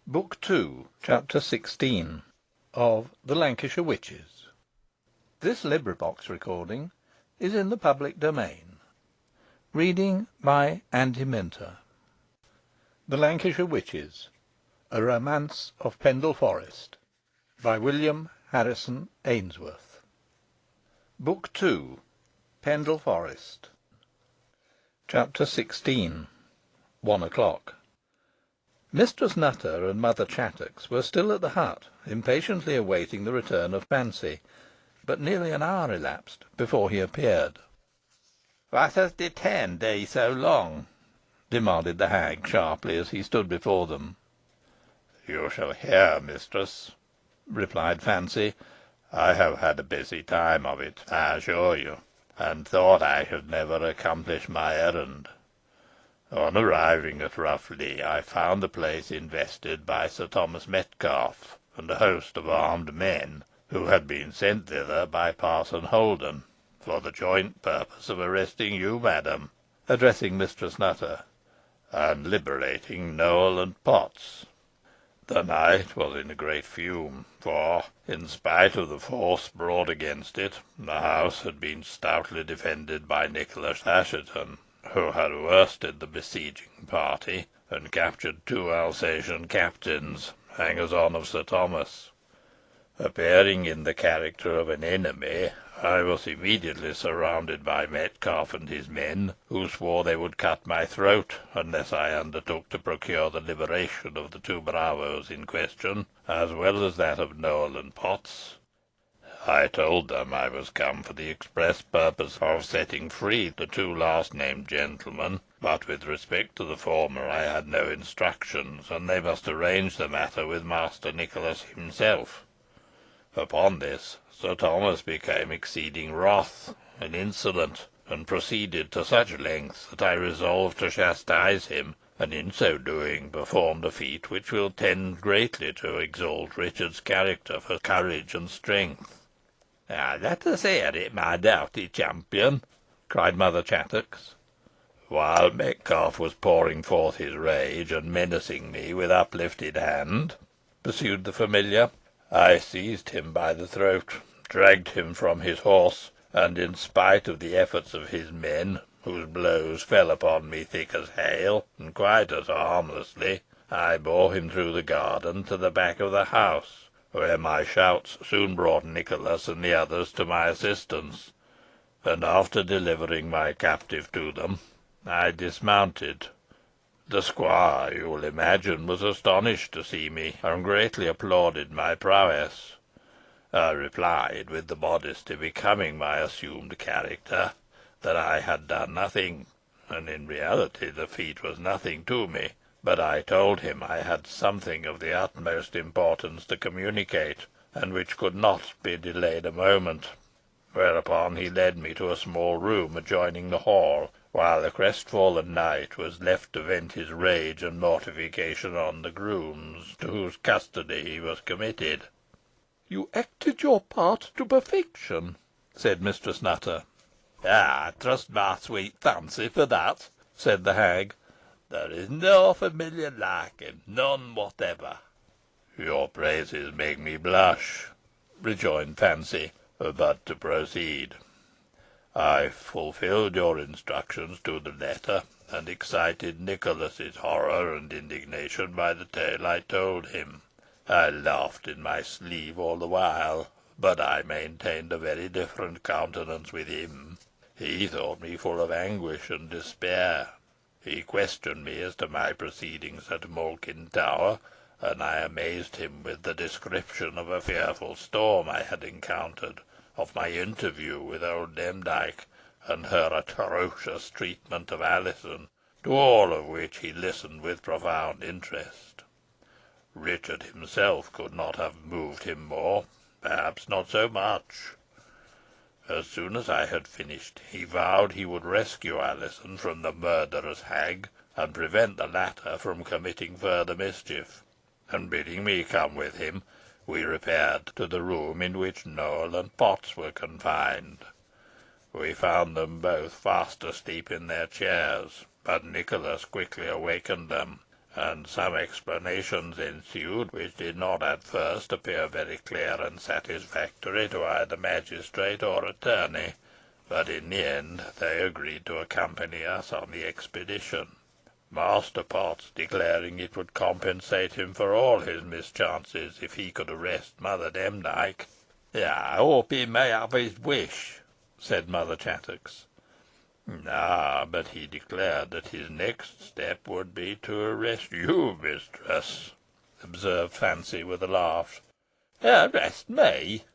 Book 2, Chapter 16 of The Lancashire Witches. This recording is in the public domain. Reading by Andy Minter. The Lancashire Witches, A Romance of Pendle Forest, by William Harrison Ainsworth. Book 2, Pendle Forest. Chapter 16. 1 o'clock. Mistress Nutter and Mother Chattox were still at the hut, impatiently awaiting the return of Fancy, but nearly an hour elapsed before he appeared. "What has detained thee so long?" demanded the hag sharply, as he stood before them. "You shall hear, mistress," replied Fancy. "I have had a busy time of it, I assure you, and thought I should never accomplish my errand. On arriving at Rough Lee, I found the place invested by Sir Thomas Metcalfe and a host of armed men, who had been sent thither by Parson Holden, for the joint purpose of arresting you, madam," addressing Mistress Nutter, "and liberating Nowell and Potts. The knight was in a great fume, for, in spite of the force brought against it, the house had been stoutly defended by Nicholas Assheton, who had worsted the besieging party, and captured 2 Alsatian captains, hangers-on of Sir Thomas. Appearing in the character of an enemy, I was immediately surrounded by Metcalfe and his men, who swore they would cut my throat unless I undertook to procure the liberation of the 2 bravos in question, as well as that of Nowell and Potts. I told them I was come for the express purpose of setting free the 2 last named gentlemen, but with respect to the former I had no instructions, and they must arrange the matter with Master Nicholas himself. Upon this, Sir Thomas became exceeding wroth and insolent, and proceeded to such lengths that I resolved to chastise him, and in so doing performed a feat which will tend greatly to exalt Richard's character for courage and strength." "Let us hear it, my doughty champion," cried Mother Chattox. "While Metcalfe was pouring forth his rage, and menacing me with uplifted hand," pursued the familiar, "I seized him by the throat, dragged him from his horse, and, in spite of the efforts of his men, whose blows fell upon me thick as hail, and quite as harmlessly, I bore him through the garden to the back of the house, where my shouts soon brought Nicholas and the others to my assistance, and, after delivering my captive to them, I dismounted. The squire, you will imagine, was astonished to see me, and greatly applauded my prowess. I replied, with the modesty becoming my assumed character, that I had done nothing, and in reality the feat was nothing to me. But I told him I had something of the utmost importance to communicate, and which could not be delayed a moment, whereupon he led me to a small room adjoining the hall, while the crestfallen knight was left to vent his rage and mortification on the grooms, to whose custody he was committed." "You acted your part to perfection," said Mistress Nutter. "I trust my sweet Fancy for that," said the hag. "There is no familiar like him, none whatever." "Your praises make me blush," rejoined Fancy. "But to proceed. I fulfilled your instructions to the letter, and excited Nicholas's horror and indignation by the tale I told him. I laughed in my sleeve all the while, but I maintained a very different countenance with him. He thought me full of anguish and despair. He questioned me as to my proceedings at Malkin Tower, and I amazed him with the description of a fearful storm I had encountered, of my interview with old Demdike, and her atrocious treatment of Alizon, to all of which he listened with profound interest. Richard himself could not have moved him more, perhaps not so much. As soon as I had finished, he vowed he would rescue Alizon from the murderous hag, and prevent the latter from committing further mischief, and bidding me come with him, we repaired to the room in which Nowell and Potts were confined. We found them both fast asleep in their chairs, but Nicholas quickly awakened them, and some explanations ensued which did not at first appear very clear and satisfactory to either magistrate or attorney, but in the end they agreed to accompany us on the expedition, Master Potts declaring it would compensate him for all his mischances if he could arrest Mother Demdike. "I hope he may have his wish," said Mother Chattox. But he declared that his next step would be to arrest you, mistress," observed Fancy, with a laugh. "Arrest me!"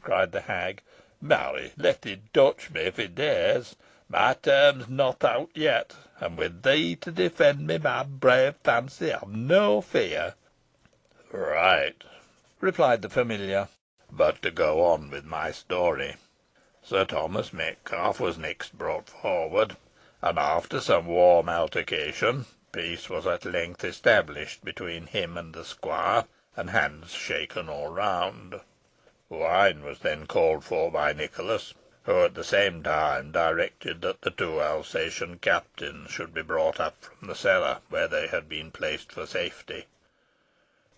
cried the hag. "Marry, let it touch me if it dares. My term's not out yet, and with thee to defend me, my brave Fancy, have no fear." "Right," replied the familiar. "But to go on with my story. Sir Thomas Metcalfe was next brought forward, and after some warm altercation, peace was at length established between him and the squire, and hands shaken all round. Wine was then called for by Nicholas, who at the same time directed that the two Alsatian captains should be brought up from the cellar, where they had been placed for safety.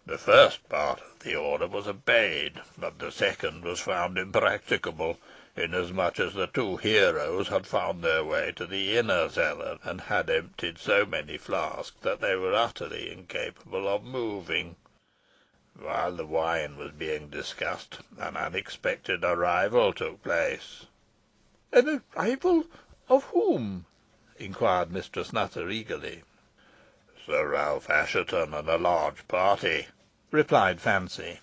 The first part of the order was obeyed, but the second was found impracticable, inasmuch as the two heroes had found their way to the inner cellar, and had emptied so many flasks that they were utterly incapable of moving. While the wine was being discussed, an unexpected arrival took place." "An arrival of whom?" inquired Mistress Nutter eagerly. "Sir Ralph Assheton and a large party," replied Fancy.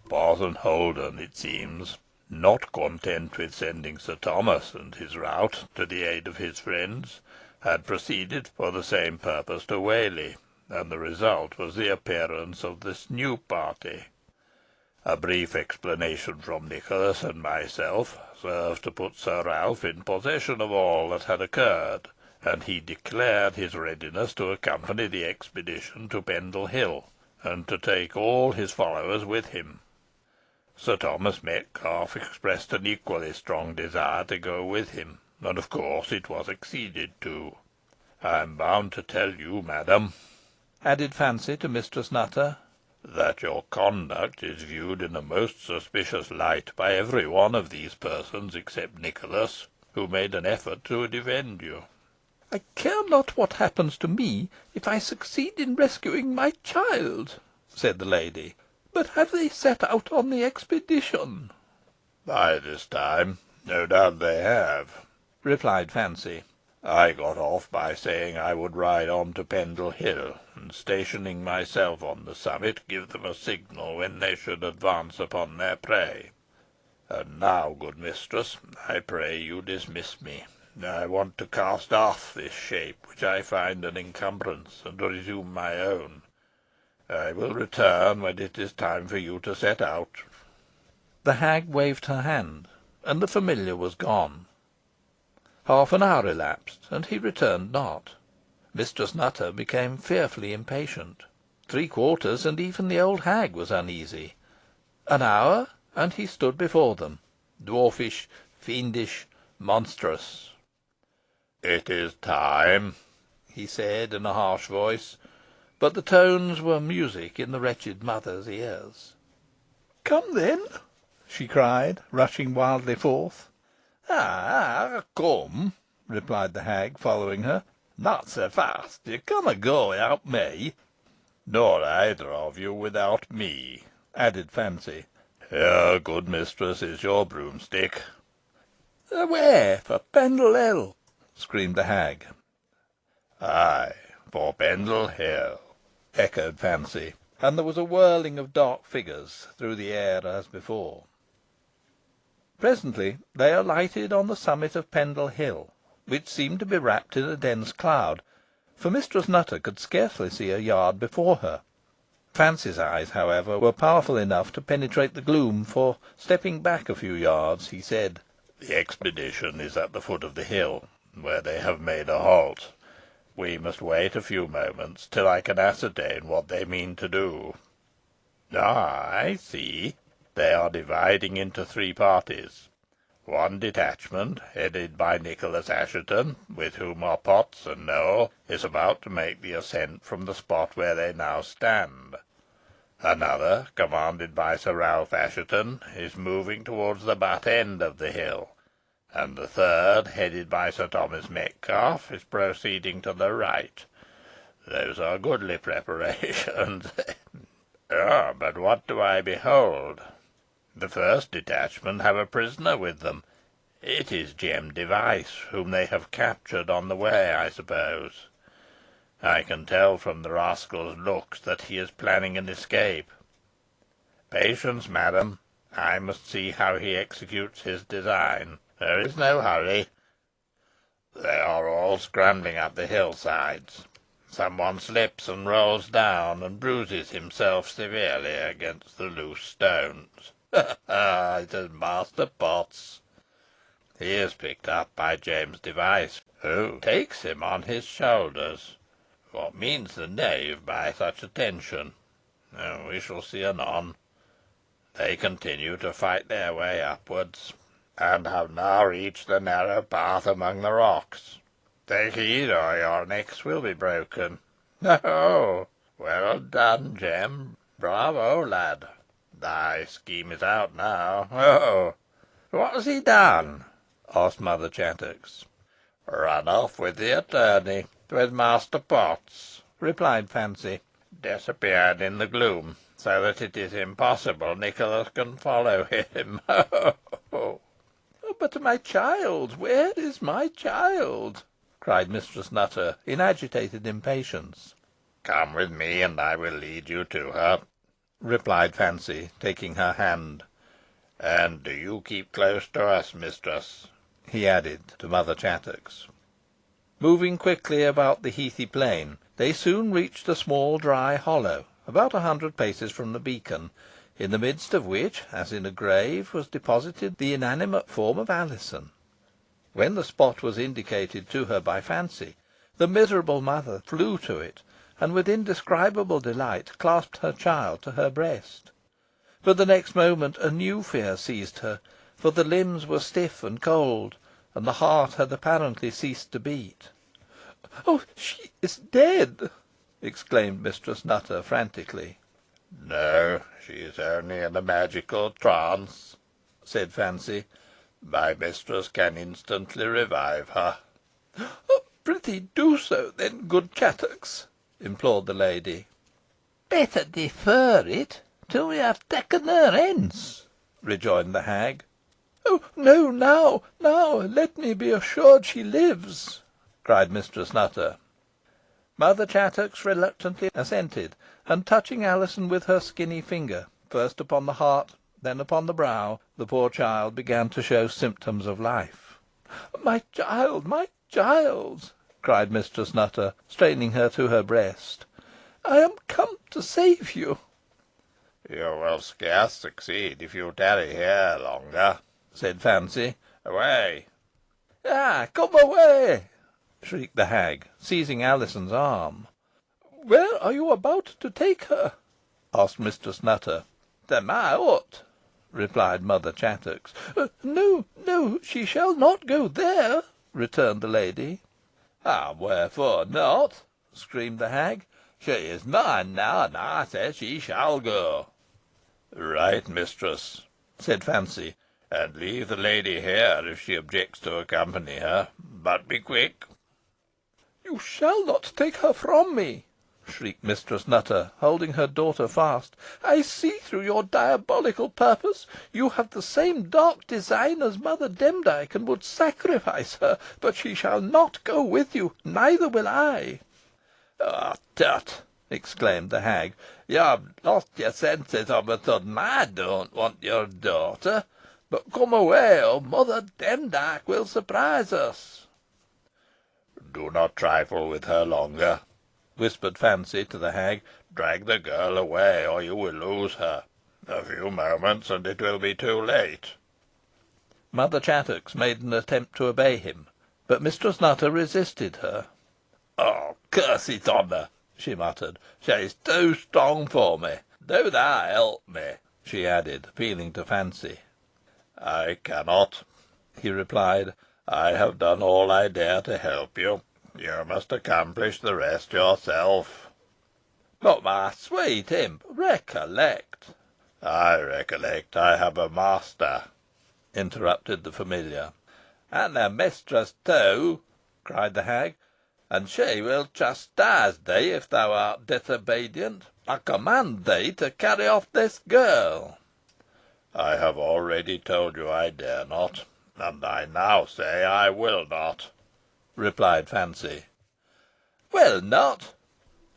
"Parson Holden, it seems, not content with sending Sir Thomas and his rout to the aid of his friends, had proceeded for the same purpose to Whalley, and the result was the appearance of this new party. A brief explanation from Nicholas and myself served to put Sir Ralph in possession of all that had occurred, and he declared his readiness to accompany the expedition to Pendle Hill, and to take all his followers with him. Sir Thomas Metcalfe expressed an equally strong desire to go with him, and of course it was acceded to. I am bound to tell you, madam," added Fancy to Mistress Nutter, "that your conduct is viewed in a most suspicious light by every one of these persons except Nicholas, who made an effort to defend you." "I care not what happens to me, if I succeed in rescuing my child," said the lady. "But have they set out on the expedition?" "By this time, no doubt they have," replied Fancy. "I got off by saying I would ride on to Pendle Hill, and stationing myself on the summit, give them a signal when they should advance upon their prey. And now, good mistress, I pray you dismiss me. I want to cast off this shape, which I find an encumbrance, and to resume my own. I will return when it is time for you to set out." The hag waved her hand, and the familiar was gone. Half an hour elapsed, and he returned not. Mistress Nutter became fearfully impatient. 3/4, and even the old hag was uneasy. An hour, and he stood before them, dwarfish, fiendish, monstrous. "It is time," he said, in a harsh voice, but the tones were music in the wretched mother's ears. "Come, then," she cried, rushing wildly forth. "Ay, come," replied the hag, following her. "Not so fast. You cannot go without me." "Nor either of you without me," added Fancy. "Here, good mistress, is your broomstick." "Away for Pendle Hill!" screamed the hag. "Ay, for Pendle Hill," echoed Fancy, and there was a whirling of dark figures through the air as before. Presently they alighted on the summit of Pendle Hill, which seemed to be wrapped in a dense cloud, for Mistress Nutter could scarcely see a yard before her. Fancy's eyes, however, were powerful enough to penetrate the gloom, for, stepping back a few yards, he said "The expedition is at the foot of the hill, where they have made a halt. We must wait a few moments till I can ascertain what they mean to do. Ah, I see. They are dividing into 3 parties. One detachment, headed by Nicholas Assheton, with whom are Potts and Nowell, is about to make the ascent from the spot where they now stand. Another, commanded by Sir Ralph Assheton, is moving towards the butt end of the hill, and the third, headed by Sir Thomas Metcalfe, is proceeding to the right. Those are goodly preparations. Ah, but what do I behold? The first detachment have a prisoner with them. It is Jem Device, whom they have captured on the way, I suppose. I can tell from the rascal's looks that he is planning an escape. Patience, madam. I must see how he executes his design. There is no hurry. They are all scrambling up the hillsides. Some one slips and rolls down, and bruises himself severely against the loose stones. It is Master Potts. He is picked up by James Device, who takes him on his shoulders. What means the knave by such attention? We shall see anon. They continue to fight their way upwards, and have now reached the narrow path among the rocks. Take heed, or your necks will be broken. Oh, well done, Jem. Bravo, lad. Thy scheme is out now. Oh, what has he done? Asked Mother Chattox. Run off with the attorney, with Master Potts, replied Fancy. Disappeared in the gloom, so that it is impossible Nicholas can follow him. Oh, but my child, where is my child? Cried Mistress Nutter, in agitated impatience. Come with me, and I will lead you to her, replied Fancy, taking her hand. And do you keep close to us, mistress, he added to Mother Chattox. Moving quickly about the heathy plain, they soon reached a small dry hollow, about 100 paces from the beacon, in the midst of which, as in a grave, was deposited the inanimate form of Alizon. When the spot was indicated to her by Fancy, the miserable mother flew to it, and with indescribable delight clasped her child to her breast. But the next moment a new fear seized her, for the limbs were stiff and cold, and the heart had apparently ceased to beat. "Oh, she is dead!" exclaimed Mistress Nutter frantically. No, she is only in a magical trance, said Fancy. My mistress can instantly revive her. "Oh, prithee do so, then, good Chattox," implored the lady. "Better defer it till we have taken her hence," rejoined the hag. "Oh, no, now, let me be assured she lives," cried Mistress Nutter. Mother Chattox reluctantly assented, and touching Alizon with her skinny finger, first upon the heart, then upon the brow, the poor child began to show symptoms of life. "My child, my child!" cried Mistress Nutter, straining her to her breast. "I am come to save you." You will scarce succeed if you tarry here longer, said Fancy. Away! "Ah, come away!" shrieked the hag, seizing Alizon's arm. "Where are you about to take her?" asked Mistress Nutter. "To my hut," replied Mother Chattox. "No, no, she shall not go there," returned the lady. "And wherefore not?" screamed the hag. "She is mine now, and I say she shall go." Right, mistress, said Fancy, and leave the lady here if she objects to accompany her. But be quick. "You shall not take her from me," shrieked Mistress Nutter, holding her daughter fast. "I see through your diabolical purpose. You have the same dark design as Mother Demdike, and would sacrifice her. But she shall not go with you, neither will I." "Oh, tut!" exclaimed the hag. "You have lost your senses of a sudden. I don't want your daughter. But come away, or Mother Demdike will surprise us." Do not trifle with her longer, whispered Fancy to the hag. Drag the girl away, or you will lose her. A few moments, and it will be too late. Mother Chattox made an attempt to obey him, but Mistress Nutter resisted her. "Oh, curse it on her!" she muttered. "She is too strong for me. Do thou help me," she added, appealing to Fancy. I cannot, he replied. "I have done all I dare to help you. You must accomplish the rest yourself." "But, my sweet imp, recollect." "I recollect I have a master," interrupted the familiar. "And a mistress too," cried the hag, "and she will chastise thee if thou art disobedient. I command thee to carry off this girl." "I have already told you I dare not, and I now say I will not," replied Fancy. "Will not!"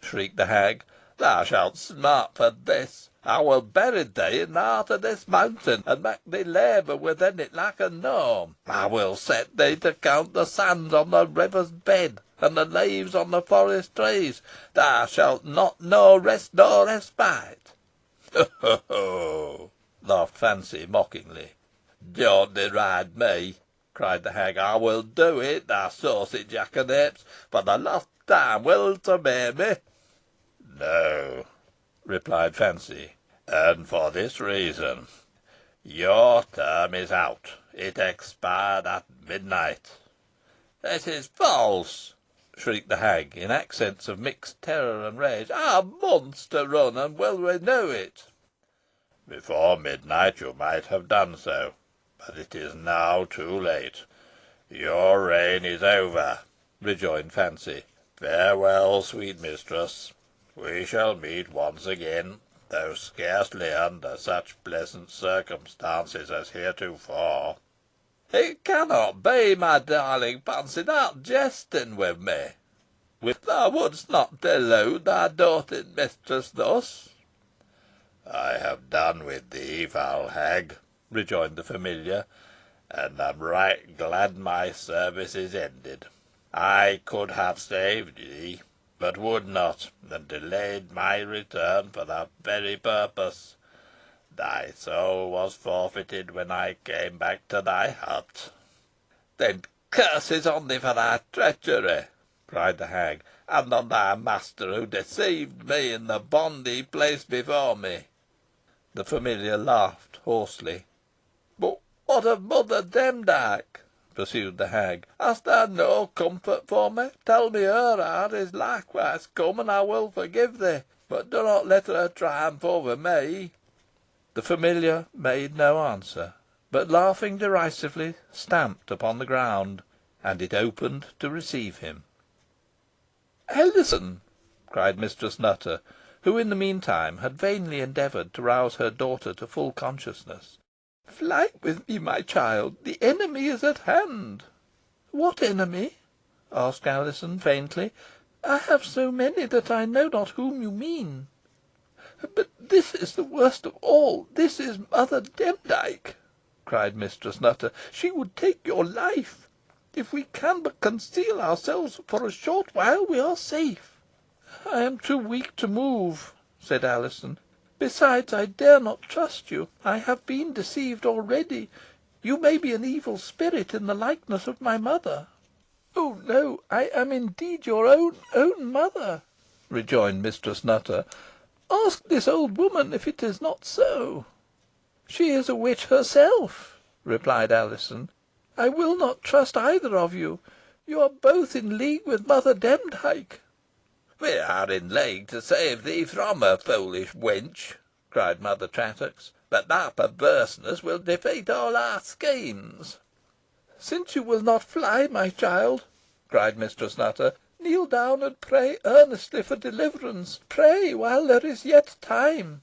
shrieked the hag. "Thou shalt smart for this. I will bury thee in the heart of this mountain, and make thee labour within it like a gnome. I will set thee to count the sands on the river's bed, and the leaves on the forest trees. Thou shalt not know rest nor respite." "Ho! ho! ho!" laughed Fancy mockingly. "Don't deride me," cried the hag. "I will do it, thou saucy jackanapes. For the last time, wilt obey me?" "No," replied Fancy. "and for this reason. Your term is out. It expired at midnight." "It is false!" shrieked the hag, in accents of mixed terror and rage. "Our months to run, and will renew it." "Before midnight you might have done so, but it is now too late. Your reign is over," rejoined Fancy. "Farewell, sweet mistress. We shall meet once again, though scarcely under such pleasant circumstances as heretofore." "It cannot be, my darling Fancy. Thou art jesting with me. Thou wouldst not delude thy doted mistress thus." "I have done with thee, foul hag," rejoined the familiar, "and am right glad my service is ended. I could have saved thee, but would not, and delayed my return for that very purpose. Thy soul was forfeited when I came back to thy hut." "Then curses on thee for thy treachery," cried the hag, "and on thy master who deceived me in the bond he placed before me." The familiar laughed hoarsely. "But what of Mother Demdike?" pursued the hag. "Hast thou no comfort for me? Tell me her hour is likewise come, and I will forgive thee. But do not let her triumph over me." The familiar made no answer, but, laughing derisively, stamped upon the ground, and it opened to receive him. "Alizon!" cried Mistress Nutter, who in the meantime had vainly endeavoured to rouse her daughter to full consciousness. "Fly with me, my child. The enemy is at hand." "What enemy?" asked Alizon, faintly. "I have so many that I know not whom you mean." "But this is the worst of all. This is Mother Demdike," cried Mistress Nutter. "She would take your life. If we can but conceal ourselves for a short while, we are safe." "I am too weak to move," said Alizon. "Besides, I dare not trust you. I have been deceived already. You may be an evil spirit in the likeness of my mother." "Oh, no, I am indeed your own mother," rejoined Mistress Nutter. "Ask this old woman if it is not so." "She is a witch herself," replied Alizon. "I will not trust either of you. You are both in league with Mother Demdike." "We are in league to save thee from her, foolish wench," cried Mother Chattox. "But thy perverseness will defeat all our schemes." "Since you will not fly, my child," cried Mistress Nutter, "kneel down and pray earnestly for deliverance. Pray while there is yet time."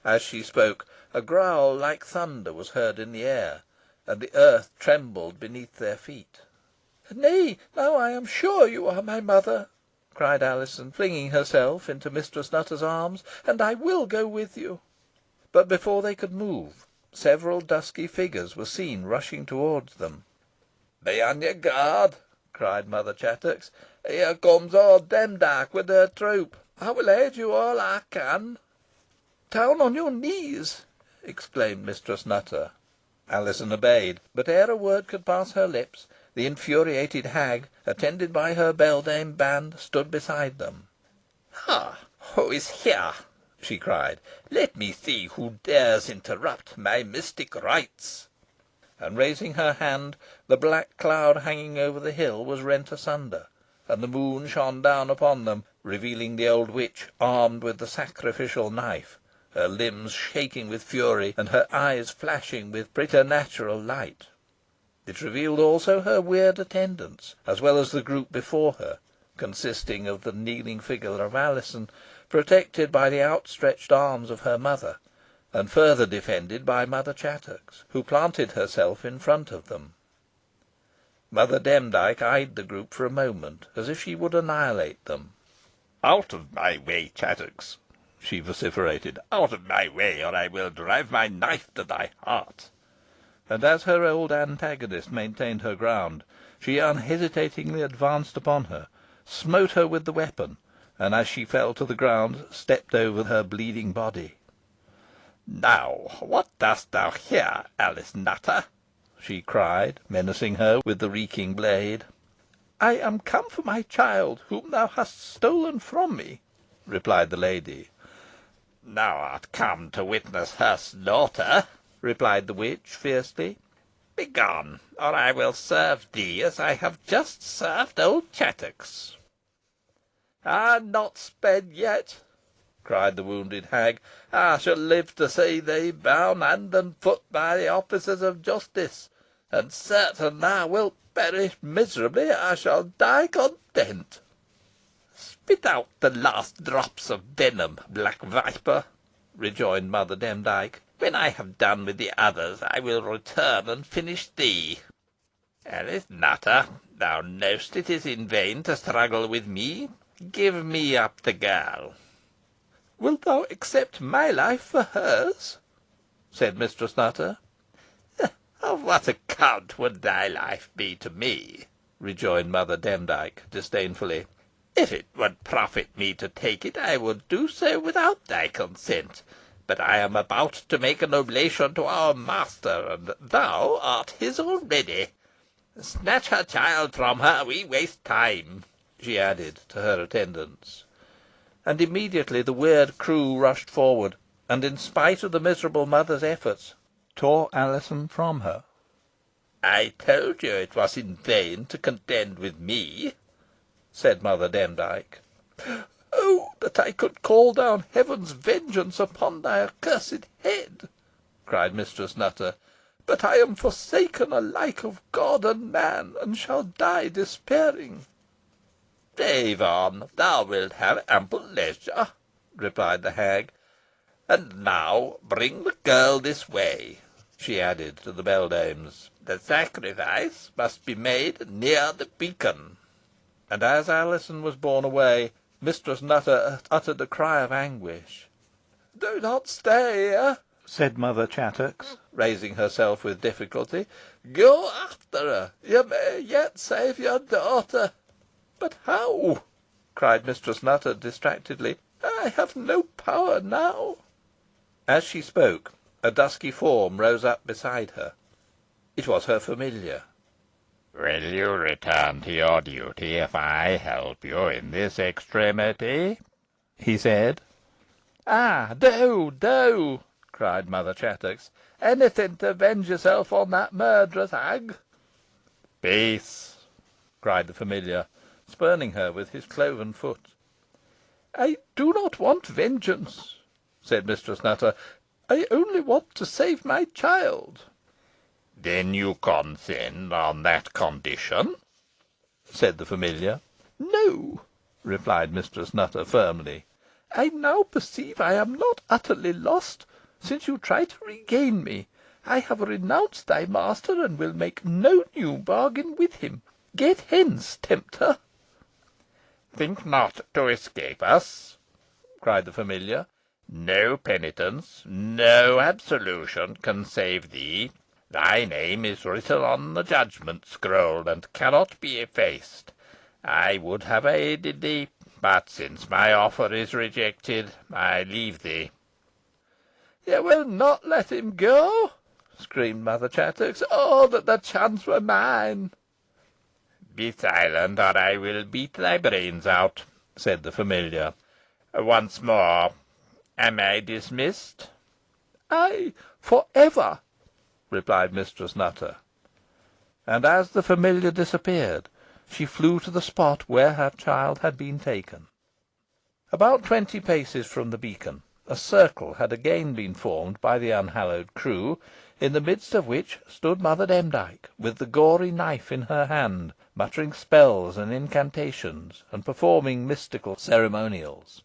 As she spoke, a growl like thunder was heard in the air, and the earth trembled beneath their feet. "Nay, now I am sure you are my mother," cried Alizon, flinging herself into Mistress Nutter's arms, "and I will go with you." But before they could move, several dusky figures were seen rushing towards them. "Be on your guard," cried Mother Chattox. "Here comes old Demdike with her troop. I will aid you all I can." "Down on your knees," exclaimed Mistress Nutter. Alizon obeyed, but ere a word could pass her lips, the infuriated hag, attended by her beldame band, stood beside them. "Ha! who is here?" she cried. "Let me see who dares interrupt my mystic rites." and raising her hand, the black cloud hanging over the hill was rent asunder, and the moon shone down upon them, revealing the old witch armed with the sacrificial knife, her limbs shaking with fury, and her eyes flashing with preternatural light. It revealed also her weird attendants, as well as the group before her, consisting of the kneeling figure of Alizon, protected by the outstretched arms of her mother, and further defended by Mother Chattox, who planted herself in front of them. Mother Demdike eyed the group for a moment, as if she would annihilate them. "Out of my way, Chattox!" she vociferated. "Out of my way, or I will drive my knife to thy heart." And as her old antagonist maintained her ground, she unhesitatingly advanced upon her, smote her with the weapon, and as she fell to the ground, stepped over her bleeding body. "Now, what dost thou here, Alice Nutter?" she cried, menacing her with the reeking blade. "I am come for my child, whom thou hast stolen from me," replied the lady. "Thou art come to witness her slaughter," replied the witch, fiercely. "Begone, or I will serve thee as I have just served old Chattox." "Not sped yet," cried the wounded hag. "I shall live to see thee bound hand and foot by the officers of justice, and certain thou wilt perish miserably. I shall die content." "Spit out the last drops of venom, black viper," rejoined Mother Demdike. "When I have done with the others, I will return and finish thee. Alice Nutter, thou know'st it is in vain to struggle with me. Give me up the girl." "Wilt thou accept my life for hers?" said Mistress Nutter. "Of what account would thy life be to me?" rejoined Mother Demdike, disdainfully. "If it would profit me to take it, I would do so without thy consent. But I am about to make an oblation to our master, and thou art his already. Snatch her child from her. We waste time," she added to her attendants. And immediately the weird crew rushed forward, and, in spite of the miserable mother's efforts, tore Alizon from her. "I told you it was in vain to contend with me," said Mother Demdike. "Oh, that I could call down Heaven's vengeance upon thy accursed head!" cried Mistress Nutter. "But I am forsaken alike of God and man, and shall die despairing." "Rave on, thou wilt have ample leisure," replied the hag. "And now bring the girl this way," she added to the beldames. "The sacrifice must be made near the beacon." And as Alizon was borne away, Mistress Nutter uttered a cry of anguish. "Do not stay here," said Mother Chattox, raising herself with difficulty. "Go after her. You may yet save your daughter." "But how?" cried Mistress Nutter, distractedly. "I have no power now." As she spoke, a dusky form rose up beside her. It was her familiar. "Will you return to your duty if I help you in this extremity?" he said. "Ah, do!" cried Mother Chattox. "Anything to avenge yourself on that murderous hag." "Peace!" cried the familiar, spurning her with his cloven foot. "I do not want vengeance," said Mistress Nutter. "I only want to save my child." "Then you consent on that condition?" said the familiar. "No," replied Mistress Nutter, firmly. "I now perceive I am not utterly lost, since you try to regain me. I have renounced thy master, and will make no new bargain with him. Get hence, tempter." "Think not to escape us," cried the familiar. "No penitence, no absolution can save thee. Thy name is written on the judgment scroll, and cannot be effaced. I would have aided thee, but since my offer is rejected, I leave thee." "You will not let him go?" screamed Mother Chattox. "Oh, that the chance were mine!" "Be silent, or I will beat thy brains out," said the familiar. "Once more, am I dismissed?" "Ay, for ever!" replied Mistress Nutter. And as the familiar disappeared, she flew to the spot where her child had been taken. About 20 paces from the beacon, a circle had again been formed by the unhallowed crew, in the midst of which stood Mother Demdike, with the gory knife in her hand, muttering spells and incantations, and performing mystical ceremonials.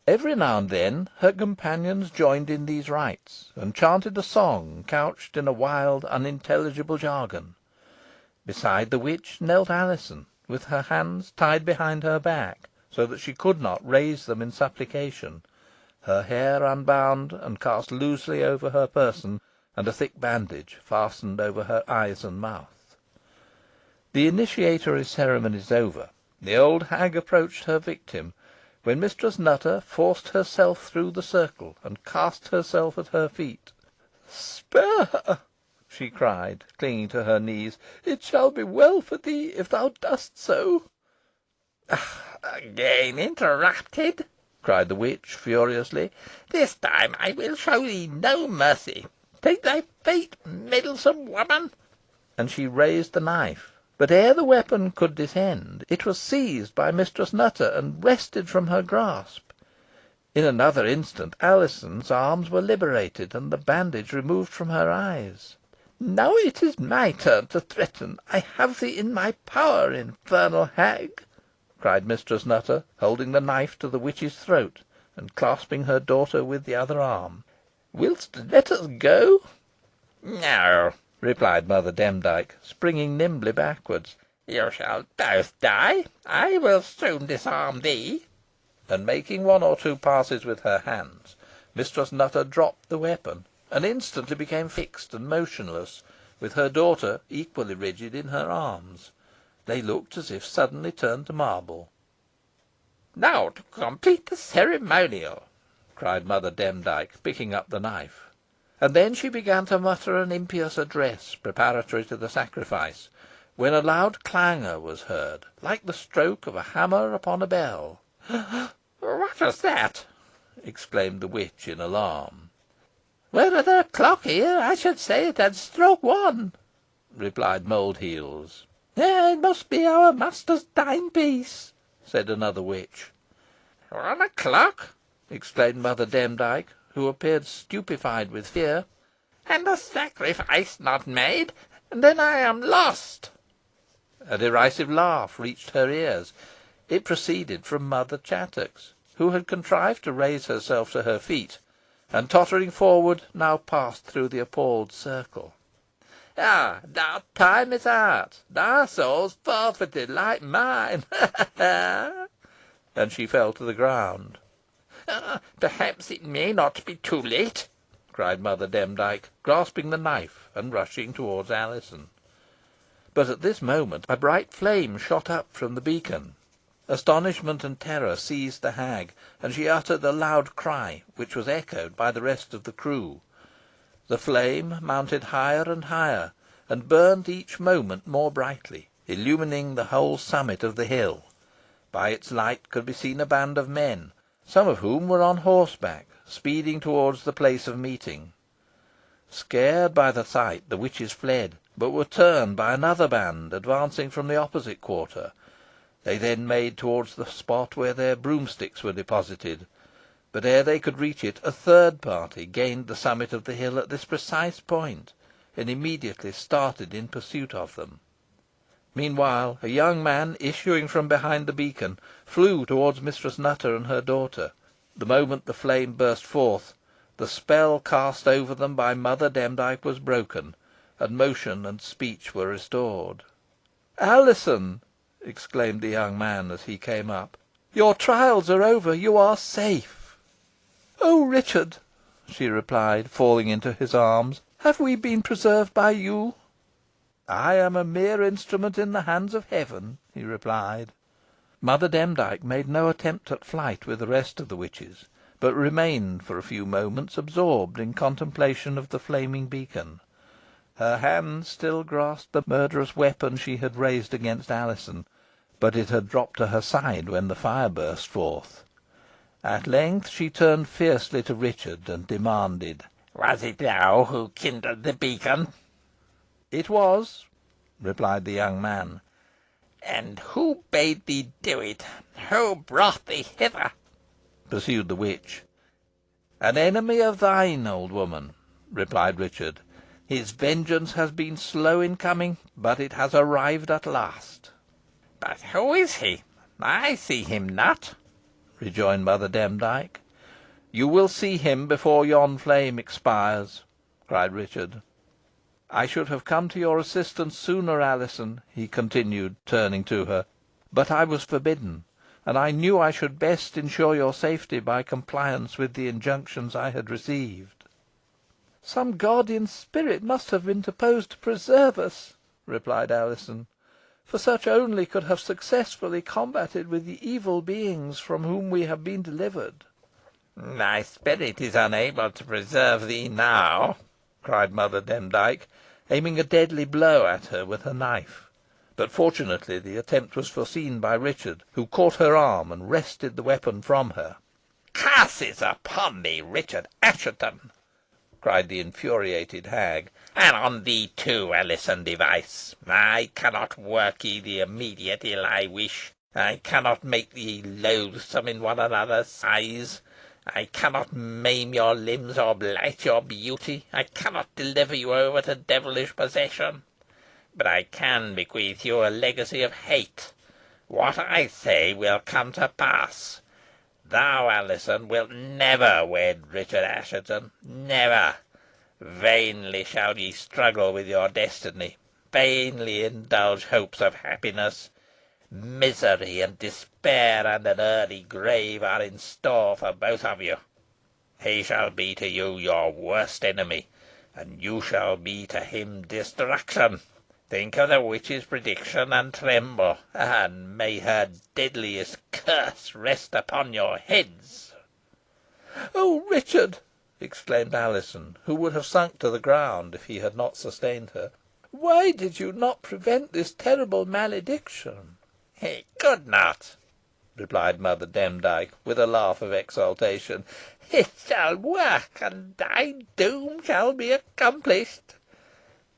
Every now and then her companions joined in these rites, and chanted a song couched in a wild, unintelligible jargon. Beside the witch knelt Alizon, with her hands tied behind her back, so that she could not raise them in supplication, her hair unbound and cast loosely over her person, and a thick bandage fastened over her eyes and mouth. The initiatory ceremonies over, the old hag approached her victim, when Mistress Nutter forced herself through the circle, and cast herself at her feet. "Spare her," she cried, clinging to her knees. "It shall be well for thee if thou dost so." "Again interrupted!" cried the witch, furiously. "This time I will show thee no mercy. Take thy fate, meddlesome woman!" And she raised the knife. But ere the weapon could descend, it was seized by Mistress Nutter, and wrested from her grasp. In another instant Alizon's arms were liberated, and the bandage removed from her eyes. "Now it is my turn to threaten. I have thee in my power, infernal hag," cried Mistress Nutter, holding the knife to the witch's throat, and clasping her daughter with the other arm. "Wilt let us go?" "No," replied Mother Demdike, springing nimbly backwards. "You shall both die. I will soon disarm thee." And making one or two passes with her hands, Mistress Nutter dropped the weapon, and instantly became fixed and motionless, with her daughter equally rigid in her arms. They looked as if suddenly turned to marble. "Now to complete the ceremonial," cried Mother Demdike, picking up the knife. And then she began to mutter an impious address preparatory to the sacrifice, when a loud clangour was heard, like the stroke of a hammer upon a bell. "What was that?" exclaimed the witch in alarm. "Were there a clock here, I should say it had struck one," replied Mould-heels. "It must be our master's timepiece," said another witch. 1 o'clock!" exclaimed Mother Demdike, who appeared stupefied with fear. "And the sacrifice not made! Then I am lost." A derisive laugh reached her ears. It proceeded from Mother Chattox, who had contrived to raise herself to her feet, and, tottering forward, now passed through the appalled circle. "Ah, thy time is out. Thy soul's forfeited like mine. Ha! ha! ha!" And she fell to the ground. "Perhaps it may not be too late," cried Mother Demdike, grasping the knife, and rushing towards Alizon. But at this moment a bright flame shot up from the beacon. Astonishment and terror seized the hag, and she uttered a loud cry, which was echoed by the rest of the crew. The flame mounted higher and higher, and burned each moment more brightly, illumining the whole summit of the hill. By its light could be seen a band of men, some of whom were on horseback, speeding towards the place of meeting. Scared by the sight, the witches fled, but were turned by another band advancing from the opposite quarter. They then made towards the spot where their broomsticks were deposited, but ere they could reach it, a third party gained the summit of the hill at this precise point, and immediately started in pursuit of them. Meanwhile, a young man, issuing from behind the beacon, flew towards Mistress Nutter and her daughter. The moment the flame burst forth, the spell cast over them by Mother Demdike was broken, and motion and speech were restored. "Alizon!" exclaimed the young man, as he came up, "your trials are over. You are safe." "Oh, Richard!" she replied, falling into his arms, "have we been preserved by you?" "I am a mere instrument in the hands of Heaven," he replied. Mother Demdike made no attempt at flight with the rest of the witches, but remained for a few moments absorbed in contemplation of the flaming beacon. Her hand still grasped the murderous weapon she had raised against Alizon, but it had dropped to her side when the fire burst forth. At length she turned fiercely to Richard, and demanded, Was it thou who kindled the beacon?" "It was," replied the young man. "And who bade thee do it? Who brought thee hither?" pursued the witch. "An enemy of thine, old woman," replied Richard. "His vengeance has been slow in coming, but it has arrived at last." "But who is he? I see him not," rejoined Mother Demdike. "You will see him before yon flame expires," cried Richard. "I should have come to your assistance sooner, Alizon," he continued, turning to her, "but I was forbidden, and I knew I should best ensure your safety by compliance with the injunctions I had received." "Some guardian spirit must have interposed to preserve us," replied Alizon, "for such only could have successfully combated with the evil beings from whom we have been delivered." "Thy spirit is unable to preserve thee now," cried Mother Demdike, aiming a deadly blow at her with her knife. But fortunately the attempt was foreseen by Richard, who caught her arm and wrested the weapon from her. "Curses upon thee, Richard Assheton!" cried the infuriated hag, "and on thee too, Alizon Device. I cannot work ye the immediate ill I wish. I cannot make ye loathsome in one another's eyes. I cannot maim your limbs or blight your beauty. I cannot deliver you over to devilish possession. But I can bequeath you a legacy of hate. What I say will come to pass. Thou, Alizon, wilt never wed Richard Assheton. Never. Vainly shall ye struggle with your destiny. Vainly indulge hopes of happiness. Misery and despair and an early grave are in store for both of you. He shall be to you your worst enemy, and you shall be to him destruction. Think of the witch's prediction, and tremble, and may her deadliest curse rest upon your heads." "Oh, Richard!" exclaimed Alizon, who would have sunk to the ground if he had not sustained her, "why did you not prevent this terrible malediction?" "He could not," replied Mother Demdike, with a laugh of exultation. "It shall work, and thy doom shall be accomplished.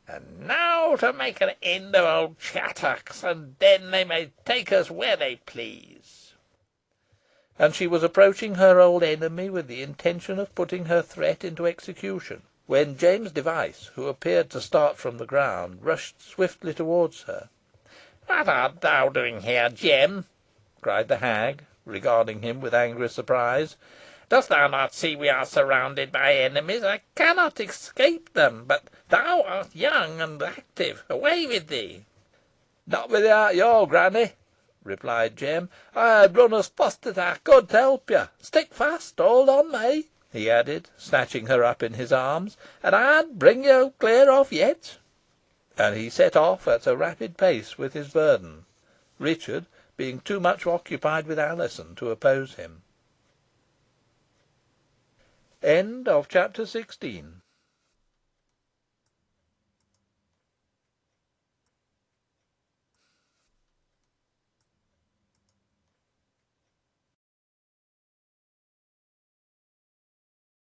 And now to make an end of old Chattox, and then they may take us where they please." And she was approaching her old enemy with the intention of putting her threat into execution, when James Device, who appeared to start from the ground, rushed swiftly towards her. "What art thou doing here, Jem?" cried the hag, regarding him with angry surprise. "Dost thou not see we are surrounded by enemies? I cannot escape them. But thou art young and active. Away with thee!" "Not without yo, granny," replied Jem. "I'd run as fast as I could to help you. Stick fast. Hold on me," he added, snatching her up in his arms, "and I'd bring you clear off yet." And he set off at a rapid pace with his burden, Richard being too much occupied with Alizon to oppose him. CHAPTER 17.